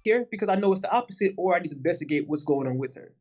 care because I know it's the opposite, or I need to investigate what's going on with her.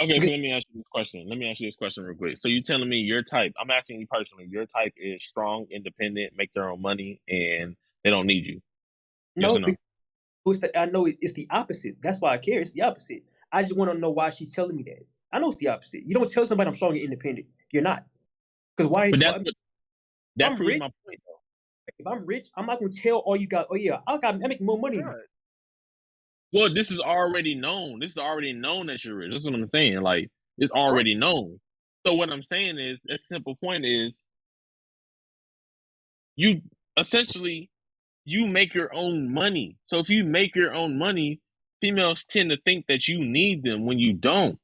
Okay, so Because let me ask you this question. Let me ask you this question real quick. So you telling me your type? I'm asking you personally. Your type is strong, independent, make their own money, and they don't need you. Yes or no, no? I know it's the opposite. That's why I care. It's the opposite. I just want to know why she's telling me that. I know it's the opposite. You don't tell somebody I'm strong and independent. You're not. Because why? But Why if that I'm proves rich, my point though. if I'm rich, I'm not gonna tell all you got. Oh yeah, I make more money than you. Right. Well, this is already known. This is already known that you're rich. That's what I'm saying. Like it's Right. already known. So what I'm saying is, a simple point is, you essentially you make your own money. So if you make your own money, females tend to think that you need them when you don't.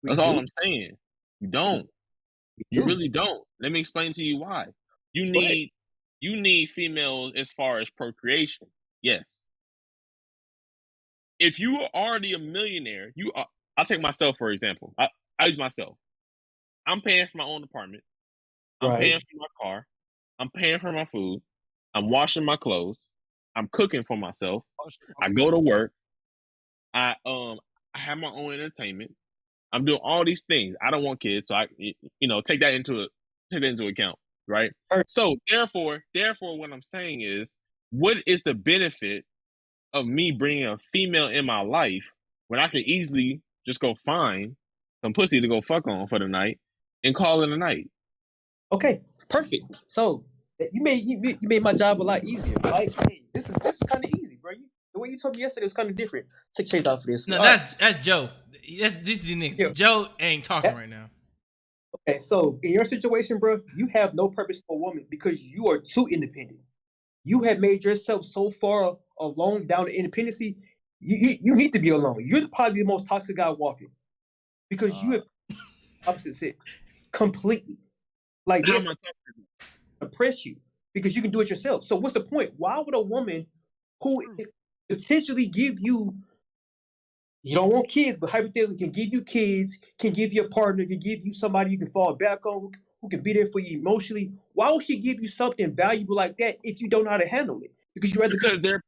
We That's all do. I'm saying. You We do. don't. We You do. really don't. Let me explain to you why. You Go ahead. need you need females as far as procreation. Yes. If you are already a millionaire, I'll take myself for example. I use myself. I'm paying for my own apartment. I'm Right. paying for my car. I'm paying for my food. I'm washing my clothes. I'm cooking for myself. I Okay. go to work. I have my own entertainment. I'm doing all these things. I don't want kids, so take that into account, right? Perfect. So therefore, what I'm saying is, what is the benefit of me bringing a female in my life when I can easily just go find some pussy to go fuck on for the night and call it a night? Okay. Perfect. So you made my job a lot easier. Like, hey, this is kind of easy, bro. The way you told me yesterday was kind of different. Take Chase out for this. No, All right. that's Joe. This is the next. Yeah. Joe ain't talking right now. Okay. So in your situation, bro, you have no purpose for a woman because you are too independent. You have made yourself so far alone down to independency. You need to be alone. You're probably the most toxic guy walking because you Uh, have opposite sex completely. Like How they am I talking? oppress you because you can do it yourself. So what's the point? Why would a woman who potentially give you don't want kids, but hypothetically can give you kids, can give you a partner, can give you somebody you can fall back on, who can be there for you emotionally. Why would she give you something valuable like that if you don't know how to handle it? Because you rather be Because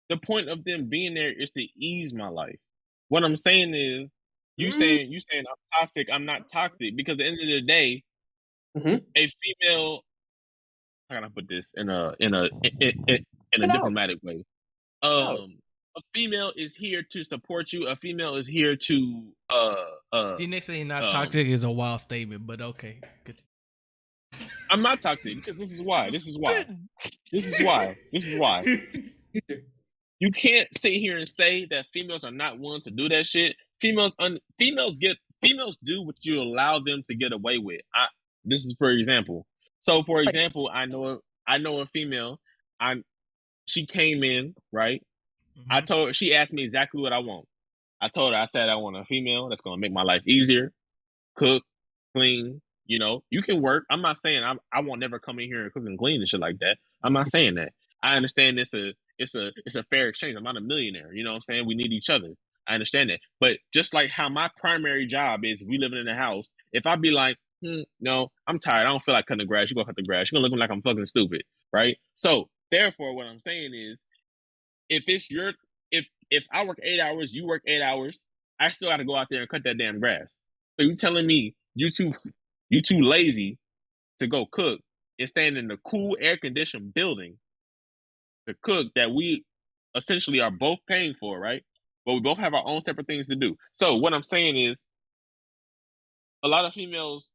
the point of them being there is to ease my life. What I'm saying is, mm, you saying I'm toxic. I'm not toxic because at the end of the day, mm-hmm. a female. How can I put this in a Get out, diplomatic way? get out. A female is here to support you. A female is here to The next thing not um. toxic is a wild statement, but okay. Good. I'm not toxic because this is why. This is why. spitting. This is why. This is why. You can't sit here and say that females are not willing to do that shit. Females do what you allow them to get away with. This is for example. So for Like, example, I know a female. I She came in, right? Mhm. She asked me exactly what I want. I told her, I said I want a female that's gonna make my life easier, cook, clean. You can work. I'm not saying I won't never come in here and cook and clean and shit like that. I'm not saying that. I understand it's a fair exchange. I'm not a millionaire. You know what I'm saying? We need each other. I understand that. But just like how my primary job is, we living in a house. If I be like, no, I'm tired. I don't feel like cutting the grass. You go cut the grass. You're gonna look like I'm fucking stupid, right? So therefore, what I'm saying is, if it's your if I work 8 hours, you work 8 hours, I still got to go out there and cut that damn grass. So you telling me you too lazy to go cook and stand in the cool air conditioned building to cook that we essentially are both paying for, right? But we both have our own separate things to do. So what I'm saying is, a lot of females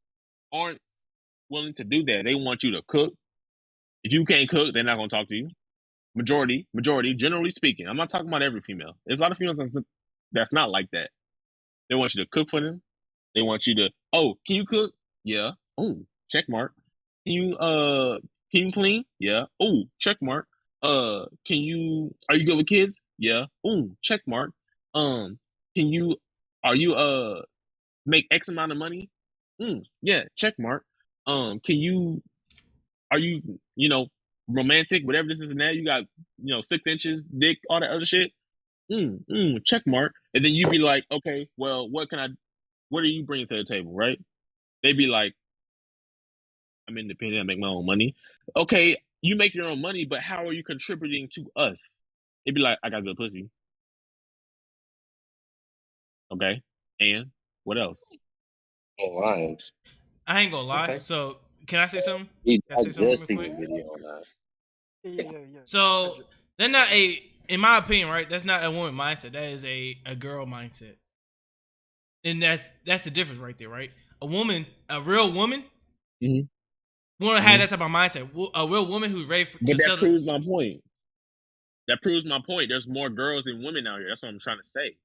aren't willing to do that. They want you to cook. If you can't cook, they're not gonna talk to you. Majority, generally speaking. I'm not talking about every female. There's a lot of females that's not like that. They want you to cook for them. They want you to, oh, can you cook? Yeah. Oh, check mark. Can you clean? Yeah. Oh, check mark. Are you good with kids? Yeah. Oh, check mark. Um, can you are you make X amount of money? Yeah, check mark. Can you are you romantic, whatever this is and that, you got 6 inches, dick, all that other shit? Check mark. And then you be like, okay, well, what are you bringing to the table, right? They be like, I'm independent, I make my own money. Okay, you make your own money, but how are you contributing to us? They'd be like, I got good pussy. Okay, and what else? Online. I ain't gonna lie. Okay. So can I say something? I Can I say something real just seen quick? a video on that. Yeah. So they're not in my opinion, right? That's not a woman mindset. That is a girl mindset, and that's the difference right there, right? A woman, a real woman, Mhm. want to have that type of mindset. A real woman who's ready But to that settle. proves my point. That proves my point. There's more girls than women out here. That's what I'm trying to say.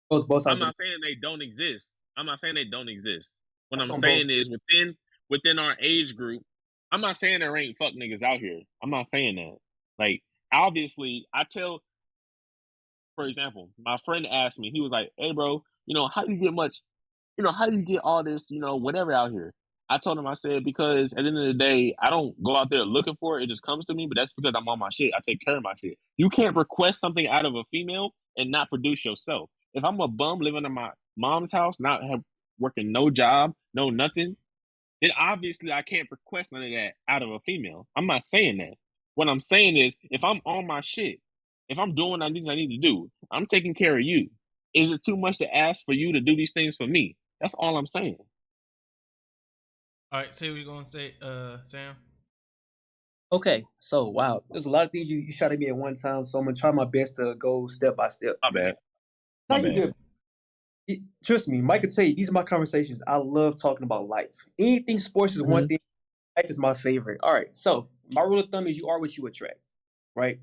Goes both I'm sides. not saying they don't exist. I'm not saying they don't exist. What That's I'm on both saying is within our age group, I'm not saying there ain't fuck niggas out here. I'm not saying that. Like, obviously, for example, my friend asked me, he was like, "Hey, bro, how do you get much, how do you get all this, whatever out here?" I told him, I said, because at the end of the day, I don't go out there looking for it. It just comes to me, but that's because I'm on my shit. I take care of my shit. You can't request something out of a female and not produce yourself. If I'm a bum living in my mom's house, working no job, no nothing, then obviously I can't request none of that out of a female. I'm not saying that. What I'm saying is, if I'm on my shit, if I'm doing what I need to do, I'm taking care of you. Is it too much to ask for you to do these things for me? That's all I'm saying. All right, say what you're gonna say, Sam. Okay, so wow, there's a lot of things you shot at me at one time, so I'm gonna try my best to go step by step. My bad. Now My you bad. good. Trust me, Mike could tell you these are my conversations. I love talking about life. Anything sports is one thing. Life is my favorite. All right, so my rule of thumb is you are what you attract, right?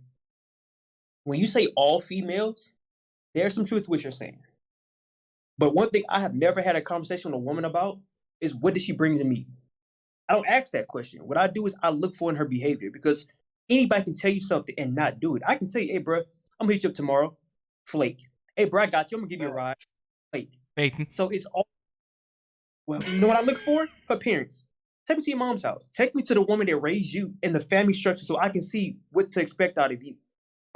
When you say all females, there's some truth to what you're saying. But one thing I have never had a conversation with a woman about is what does she bring to me? I don't ask that question. What I do is I look for in her behavior because anybody can tell you something and not do it. I can tell you, hey, bro, I'm gonna hit you up tomorrow. Flake. Hey, bro, I got you. I'm gonna give you a ride. Flake. Peyton. So it's all. Well, you know what I look for? Her parents. Take me to your mom's house. Take me to the woman that raised you and the family structure so I can see what to expect out of you.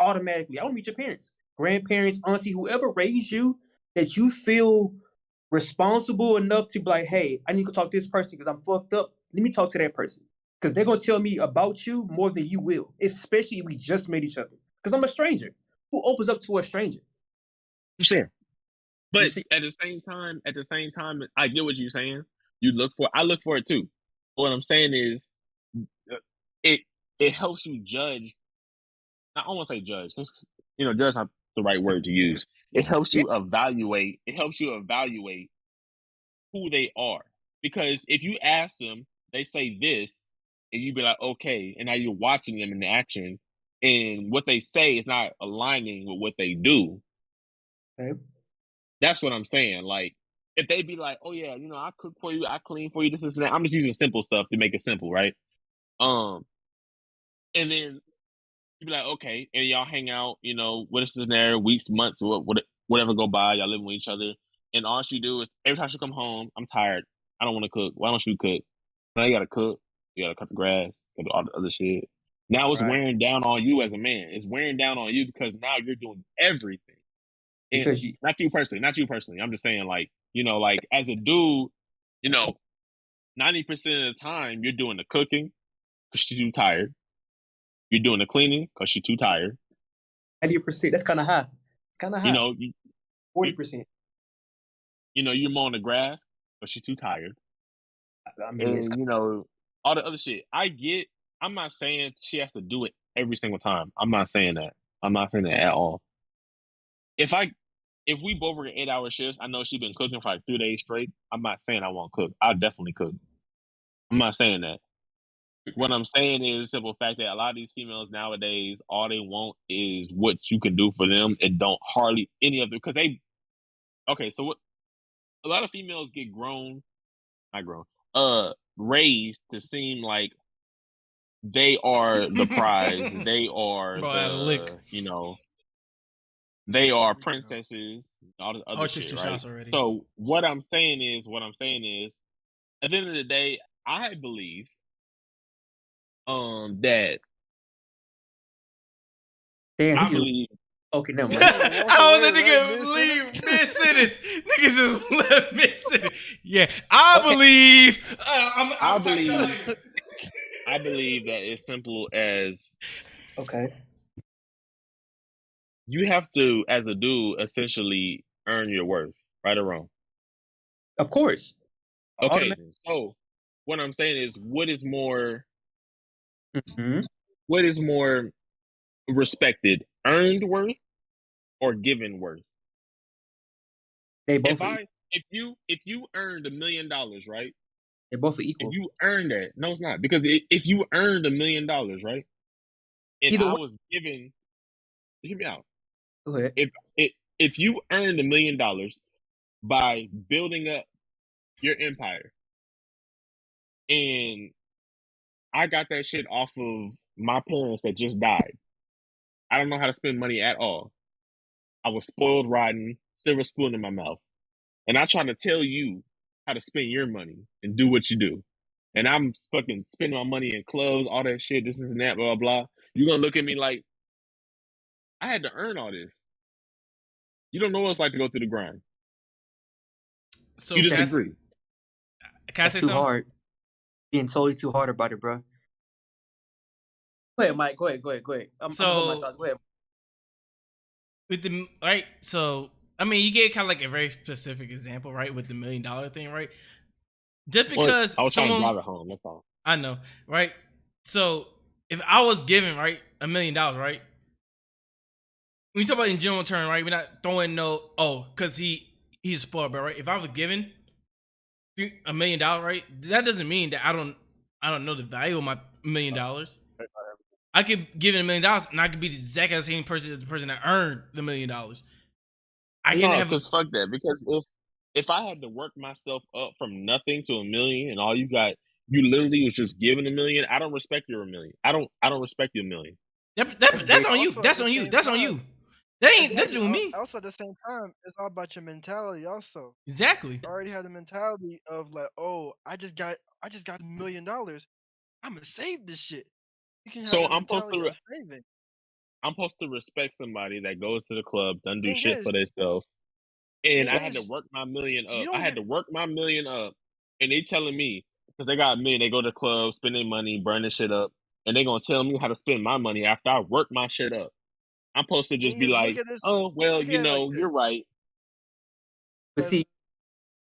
Automatically, I want to meet your parents, grandparents, auntie, whoever raised you that you feel responsible enough to be like, hey, I need to talk to this person because I'm fucked up. Let me talk to that person. Because they're going to tell me about you more than you will, especially if we just met each other. Because I'm a stranger. Who opens up to a stranger? Sure. You But see, at the same time, I get what you're saying. I look for it too. What I'm saying is, it it helps you judge. I don't want to say judge. Judge not the right word to use. It helps yeah, you evaluate. It helps you evaluate who they are. Because if you ask them, they say this, and you be like, okay, and now you're watching them in action, and what they say is not aligning with what they do. okay. That's what I'm saying. Like, if they be like, oh yeah, I cook for you, I clean for you, this and that. I'm just using simple stuff to make it simple, right? And then you be like, okay, and y'all hang out, what is in there, weeks, months, or whatever go by, y'all living with each other, and all she do is every time she come home, I'm tired, I don't want to cook. Why don't you cook? Now you gotta cook, you gotta cut the grass, gotta do all the other shit. Now it's Right. wearing down on you as a man. It's wearing down on you because now you're doing everything. And Because you, not you personally. I'm just saying, like, like as a dude, 90% of the time you're doing the cooking because you're too tired. You're doing the cleaning because you're too tired. 90%, that's kind of high. It's kind of You high. know, 40%. you're mowing the grass because you're too tired. I mean, it's And, all the other shit. I'm not saying she has to do it every single time. I'm not saying that. I'm not saying that at all. If we both work 8-hour shifts, I know she's been cooking for like 3 days straight. I'm not saying I won't cook. I'll definitely cook. I'm not saying that. What I'm saying is the simple fact that a lot of these females nowadays, all they want is what you can do for them and don't hardly any of it because so what a lot of females get raised to seem like they are the prize, they are Bro, I had a lick. they are princesses, all the other I took shit, 2 right? shots already. So what I'm saying is, at the end of the day, I believe that damn. I believe Okay, never mind. I was a nigga leave mid-sentence. Niggas just left mid-sentence. Yeah, I Okay. believe. I believe that it's simple as Okay. you have to, as a dude, essentially earn your worth. right or wrong? Of course. Okay, then. So what I'm saying is, what is more respected, earned worth or given worth? They both If you earned $1 million, right? they're both If equal. you earned that, no, it's not, because if you earned $1 million, right, and Either I way, was given, hear me out. go ahead. If you earned $1 million by building up your empire, and I got that shit off of my parents that just died, I don't know how to spend money at all. I was spoiled rotten, silver spoon in my mouth, and I try to tell you how to spend your money and do what you do. And I'm fucking spending my money in clothes, all that shit, this and that, blah, blah, blah. You're going to look at me like, I had to earn all this. You don't know what it's like to go through the grind. So You disagree. Can I say That's too something? hard. Being totally too hard about it, bro. Go ahead, Mike. Go ahead. I'm holding my thoughts. Go ahead. With the right, so I mean, you gave kind of like a very specific example, right, with the $1 million thing, right? Just because I was trying to someone, drive it home, that's all. I know, right? So if I was given right $1 million, right? When you talk about in general term, right? We're not throwing because he's spoiled, bro, right? If I was given $1 million, right? That doesn't mean that I don't know the value of my $1 million. I could give it $1 million, and I could be the exact same person as the person that earned the $1 million. I can No, have because fuck that. Because if I had to work myself up from nothing to $1 million, and all you literally was just given $1 million, I don't respect your $1 million. I don't respect your $1 million. That's on you. That's on you. That's on you. That ain't nothing to do with me. Also, at the same time, it's all about your mentality. Also, Exactly. you already have the mentality of like, oh, I just got $1 million. I'm gonna save this shit. You can have So that mentality of saving. I'm supposed to respect somebody that goes to the club, doesn't do Thing shit is, for themselves, and thing I had to is, work my $1 million you up. I don't had get to work my $1 million up, and they telling me because they got $1 million, they go to the club, spend their money, burn their shit up, and they gonna tell me how to spend my money after I work my shit up. I'm supposed to just thing be is, like, oh well, look at it like this. you're right. But see,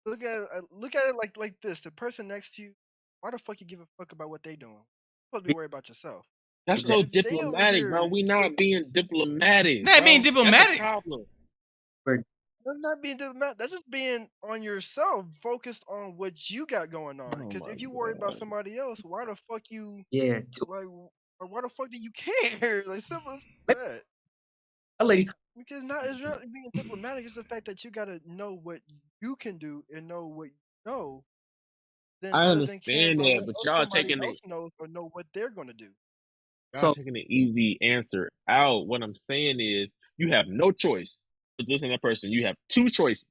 Look at it like this. The person next to you, why the fuck you give a fuck about what they doing? You're supposed to be worried about yourself. That's Because so if they over diplomatic, bro. here, We not being diplomatic, Not bro. being That's diplomatic. a problem. that's not being diplomatic. That's just being on yourself, focused on what you got going on. Oh Because my if you worry about God. somebody else, why the fuck you yeah, like? Or why the fuck do you care? Like simple as that. ladies, Because it's not being diplomatic. It's the fact that you gotta know what you can do and know what you know, then I other than caring understand about that, what but else y'all somebody taking else it. knows or know what they're gonna do. Y'all so taking the easy answer out. What I'm saying is, you have no choice to listen to that person. You have two choices.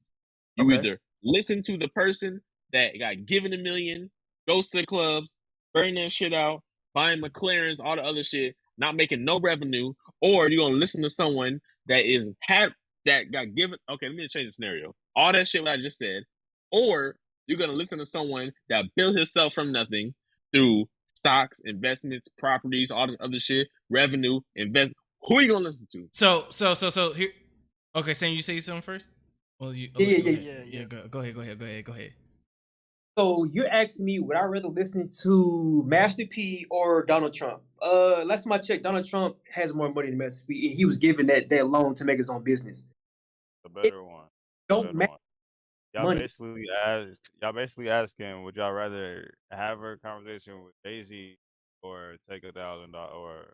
You okay. either listen to the person that got given $1 million, goes to the clubs, burn that shit out, buying McLarens, all the other shit, not making no revenue, or you're gonna listen to someone that got given. Okay, let me change the scenario. All that shit what I just said, or you're gonna listen to someone that built himself from nothing through stocks, investments, properties, all this other shit, revenue, invest. Who are you gonna listen to? So here. Okay, Sam, you say something first. Well, you. Yeah, Okay, yeah, Yeah. Go ahead. So you're asking me, would I rather listen to Master P or Donald Trump? Last time I checked, Donald Trump has more money than Master P, and he was given that loan to make his own business. The It better one. don't Better matter one. Y'all money. basically asking, would y'all rather have a conversation with Jay-Z or take $1,000 or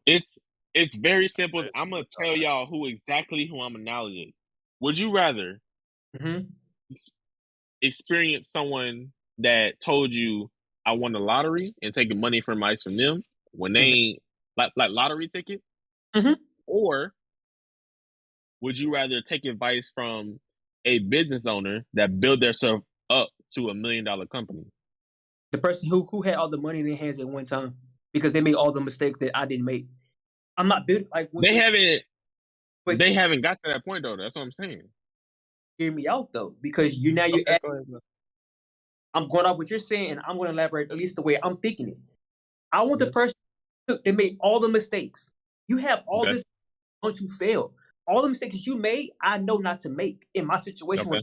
It's very simple. basically I'm gonna what y'all tell asking. y'all who I'm analogying. Would you rather Mm-hmm. experience someone that told you I won the lottery and taking money from ice from them when they ain't like lottery ticket, Mhm. or would you rather take advice from a business owner that built themselves up to $1 million company? The person who had all the money in their hands at one time because they made all the mistakes that I didn't make. I'm not built like They haven't. but They haven't got to that point though. That's what I'm saying. hear me out though, because you're Okay, go ahead. I'm going off what you're saying, and I'm going to elaborate at least the way I'm thinking it. I want the Mhm. person that made all the mistakes. You have all Okay. this going to fail. all the mistakes that you made, I know not to make in my situation Okay.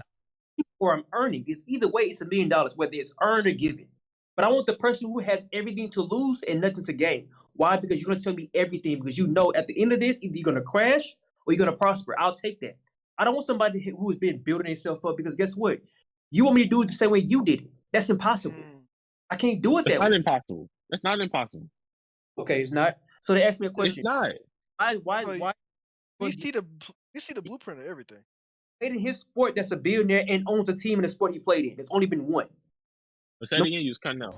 or I'm earning. It's either way, it's $1 million, whether it's earned or given. But I want the person who has everything to lose and nothing to gain. Why? Because you're gonna tell me everything. Because you know at the end of this, either you're gonna crash or you're gonna prosper. I'll take that. I don't want somebody who has been building themselves up because guess what? You want me to do it the same way you did it. That's impossible. I can't do it It's that not way. impossible. It's not impossible. Okay, it's not. So they asked me a It's question. not. Why We see the blueprint of everything. played in his sport that's a billionaire and owns a team in the sport he played in? There's only been one. But say it again, you was cutting out.